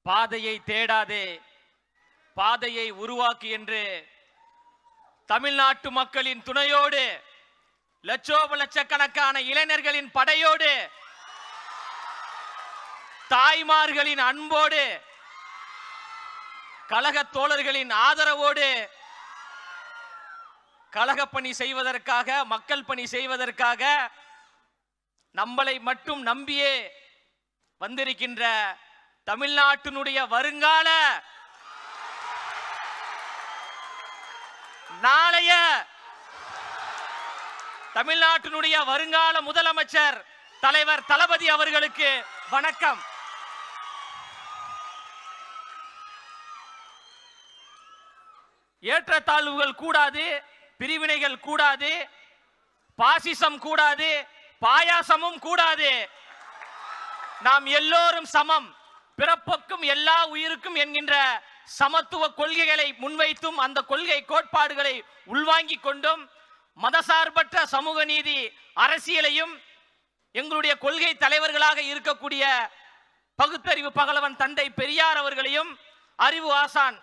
பாதையை தேடாதே, பாதையை உருவாக்கு என்று தமிழ்நாட்டு மக்களின் துணையோடு, லட்சக்கணக்கான இளைஞர்களின் படையோடு, தாய்மார்களின் அன்போடு, கழக தோழர்களின் ஆதரவோடு கழக பணி செய்வதற்காக, மக்கள் பணி செய்வதற்காக நம்மளை மட்டும் நம்பியே வந்திருக்கின்ற தமிழ்நாட்டினுடைய வருங்கால நாளைய தமிழ்நாட்டினுடைய வருங்கால முதலமைச்சர் தலைவர் தளபதி அவர்களுக்கு வணக்கம். ஏற்றத்தாழ்வுகள் கூடாது, பிரிவினைகள் கூடாது, பாசிசம் கூடாது, பாயாசமும் கூடாது. நாம் எல்லோரும் சமம், பிறப்புக்கும் எல்லா உயிருக்கும் என்கின்ற சமத்துவ கொள்கைகளை முன்வைத்தும் அந்த கொள்கை கோட்பாடுகளை உள்வாங்கிக் கொண்டும் மதசார்பற்ற சமூக நீதி அரசியலையும் எங்களுடைய கொள்கை தலைவர்களாக இருக்கக்கூடிய பகுத்தறிவு பகலவன் தந்தை பெரியார் அவர்களையும், அறிவு ஆசான்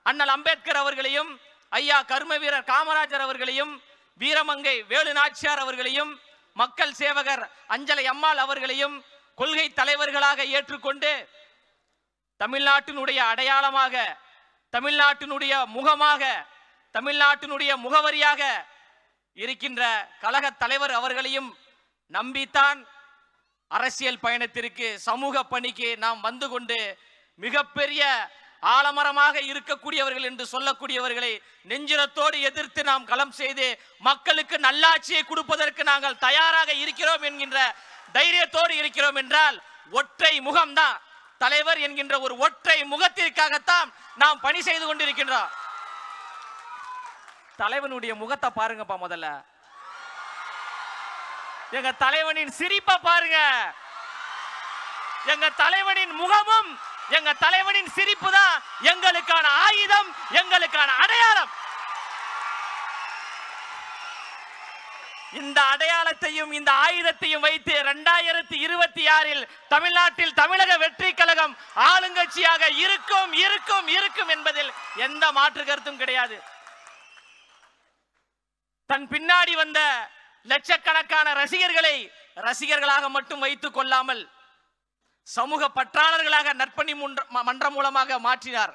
அண்ணல் அம்பேத்கர் அவர்களையும், ஐயா கர்ம வீரர் காமராஜர் அவர்களையும், வீரமங்கை வேலு நாச்சியார் அவர்களையும், மக்கள் சேவகர் அஞ்சலை அம்மாள் அவர்களையும் கொள்கை தலைவர்களாக ஏற்றுக்கொண்டு தமிழ்நாட்டினுடைய அடையாளமாக, தமிழ்நாட்டினுடைய முகமாக, தமிழ்நாட்டினுடைய முகவரியாக இருக்கின்ற கழக தலைவர் அவர்களையும் நம்பித்தான் அரசியல் பயணத்திற்கு, சமூக பணிக்கு நாம் வந்து கொண்டு மிகப்பெரிய ஆலமரமாக இருக்கக்கூடியவர்கள் என்று சொல்லக்கூடியவர்களை நெஞ்சிரத்தோடு எதிர்த்து நாம் களம் செய்து மக்களுக்கு நல்லாட்சியை கொடுப்பதற்கு நாங்கள் தயாராக இருக்கிறோம் என்கின்ற தைரியத்தோடு இருக்கிறோம் என்றால் ஒற்றை முகம்தான் தலைவர் என்கின்ற ஒரு ஒற்றை முகத்திற்காகத்தான் நாம் பணி செய்து கொண்டிருக்கின்றோம். தலைவனுடைய முகத்தை பாருங்கப்பா, முதல்ல எங்க தலைவனின் சிரிப்பை பாருங்க. எங்க தலைவனின் முகமும் எங்க தலைவனின் சிரிப்பு தான் எங்களுக்கான ஆயுதம், எங்களுக்கான அடையாளம். இந்த அடையாளத்தையும் இந்த ஆயுதத்தையும் வைத்து 2026 தமிழ்நாட்டில் தமிழக வெற்றி கழகம் ஆளுங்கட்சியாக இருக்கும் இருக்கும் இருக்கும் என்பதில் எந்த மாற்று கருத்தும் கிடையாது. தன் பின்னாடி வந்த லட்சக்கணக்கான ரசிகர்களை ரசிகர்களாக மட்டும் வைத்துக் கொள்ளாமல் சமூக பற்றாளர்களாக நற்பணி மன்றம் மூலமாக மாற்றினார்.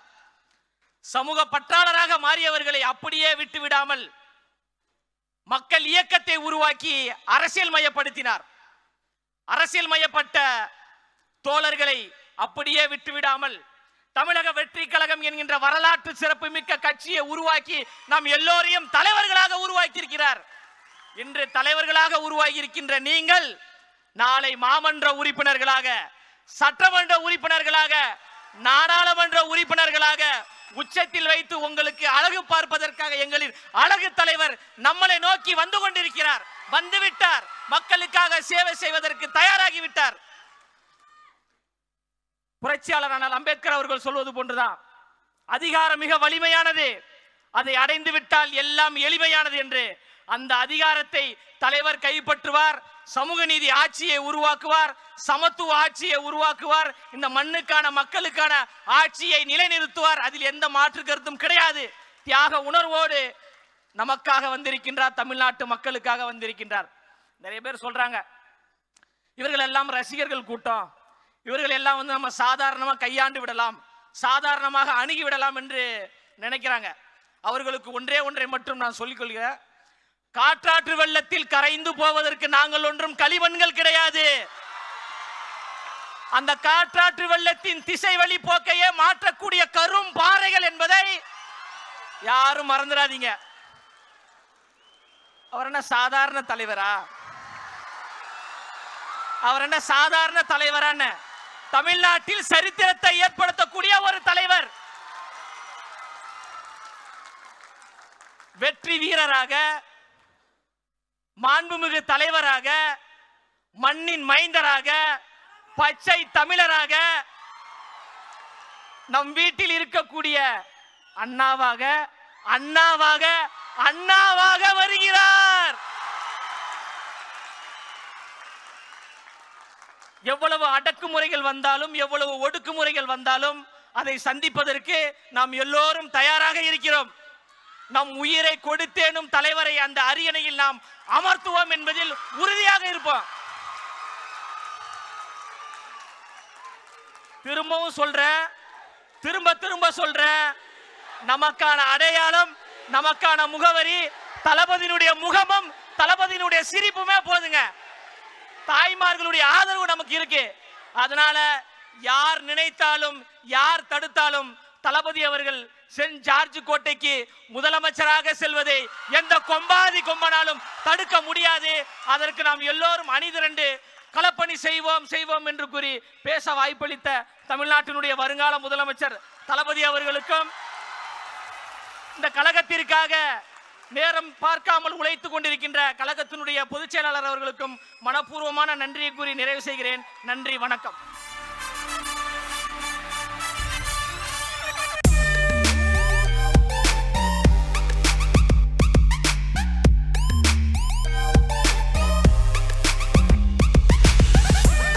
சமூக பற்றாளராக மாறியவர்களை அப்படியே விட்டுவிடாமல் மக்கள் இயக்கத்தை உருவாக்கி அரசியல் மயப்படுத்தினார். அரசியல் மயப்பட்ட தோழர்களை அப்படியே விட்டுவிடாமல் தமிழக வெற்றி கழகம் என்கின்ற வரலாற்று சிறப்பு மிக்க கட்சியை உருவாக்கி நாம் எல்லோரையும் தலைவர்களாக உருவாக்கி இருக்கிறார். இன்று தலைவர்களாக உருவாகி இருக்கின்ற நீங்கள் நாளை மாமன்ற உறுப்பினர்களாக, சட்டமன்ற உறுப்பினர்களாக, நாடாளுமன்ற உறுப்பினர்களாக உச்சத்தில் வைத்து உங்களுக்கு அழகு பார்ப்பதற்காக எங்களின் அழகு தலைவர் நம்மளை நோக்கி வந்து கொண்டிருக்கிறார். வந்துவிட்டார். மக்களுக்காக சேவை செய்வதற்கு தயாராகிவிட்டார். புரட்சியாளர் அண்ணல் அம்பேத்கர் அவர்கள் சொல்வது போன்றுதான், அதிகாரம் மிக வலிமையானது, அதை அடைந்து விட்டால் எல்லாம் எளிமையானது என்று. அந்த அதிகாரத்தை தலைவர் கைப்பற்றுவார், சமூக நீதி ஆட்சியை உருவாக்குவார், சமத்துவ ஆட்சியை உருவாக்குவார், இந்த மண்ணுக்கான மக்களுக்கான ஆட்சியை நிலைநிறுத்துவார். அதில் எந்த மாற்று கருத்தும் கிடையாது. தியாக உணர்வோடு நமக்காக வந்திருக்கின்றார், தமிழ்நாட்டு மக்களுக்காக வந்திருக்கின்றார். நிறைய பேர் சொல்றாங்க இவர்கள் எல்லாம் ரசிகர்கள் கூட்டம், இவர்கள் எல்லாம் நம்ம சாதாரணமாக கையாண்டு விடலாம், சாதாரணமாக அணுகி விடலாம் என்று நினைக்கிறாங்க. அவர்களுக்கு ஒன்றை மட்டும் நான் சொல்லிக் கொள்கிறேன். காற்றாற்று வெள்ளத்தில் கரைந்து போவதற்கு நாங்கள் ஒன்றும் களிமண்கள் கிடையாது. அந்த காற்றாற்று வெள்ளத்தின் திசை வழி போக்கையே மாற்றக்கூடிய கரும் பாறைகள் என்பதை யாரும் மறந்துடாதீங்க. அவர் என்ன சாதாரண தலைவரா? அவர் என்ன சாதாரண தலைவரான தமிழ்நாட்டில் சரித்திரத்தை ஏற்படுத்தக்கூடிய ஒரு தலைவர், வெற்றி வீரராக, மாண்புமிகு தலைவராக, மண்ணின் மைந்தராக, பச்சை தமிழராக, நம் வீட்டில் இருக்கக்கூடிய அண்ணாவாக அண்ணாவாக அண்ணாவாக வருகிறார். எவ்வளவு அடக்குமுறைகள் வந்தாலும், எவ்வளவு ஒடுக்குமுறைகள் வந்தாலும் அதை சந்திப்பதற்கு நாம் எல்லோரும் தயாராக இருக்கிறோம். நம் உயிரை கொடுத்தேனும் தலைவரை அந்த அரியணையில் நாம் அமர்த்துவோம் என்பதில் உறுதியாக இருப்போம். திரும்பவும் சொல்றேன், திரும்ப திரும்ப சொல்றேன், நமக்கான அடையாளம், நமக்கான முகவரி தளபதியினுடைய முகமும் தளபதியினுடைய சிரிப்புமே போதுங்க. தாய்மார்களுடைய ஆதரவு நமக்கு இருக்கு. அதனால யார் நினைத்தாலும் யார் தடுத்தாலும் தளபதி அவர்கள் சென்ட் ஜார்ஜ் கோட்டைக்கு முதலமைச்சராக செல்வதை எந்த கொம்பாதி கொம்பனாலும் தடுக்க முடியாது. அதற்கு நாம் எல்லோரும் அணிதிரண்டு களப்பணி செய்வோம் என்று கூறி பேச வாய்ப்பளித்த தமிழ்நாட்டினுடைய வருங்கால முதலமைச்சர் தளபதி அவர்களுக்கும் இந்த கழகத்திற்காக நேரம் பார்க்காமல் உழைத்துக் கொண்டிருக்கின்ற கழகத்தினுடைய பொதுச் செயலாளர் அவர்களுக்கும் மனப்பூர்வமான நன்றியை கூறி நிறைவு செய்கிறேன். நன்றி, வணக்கம்.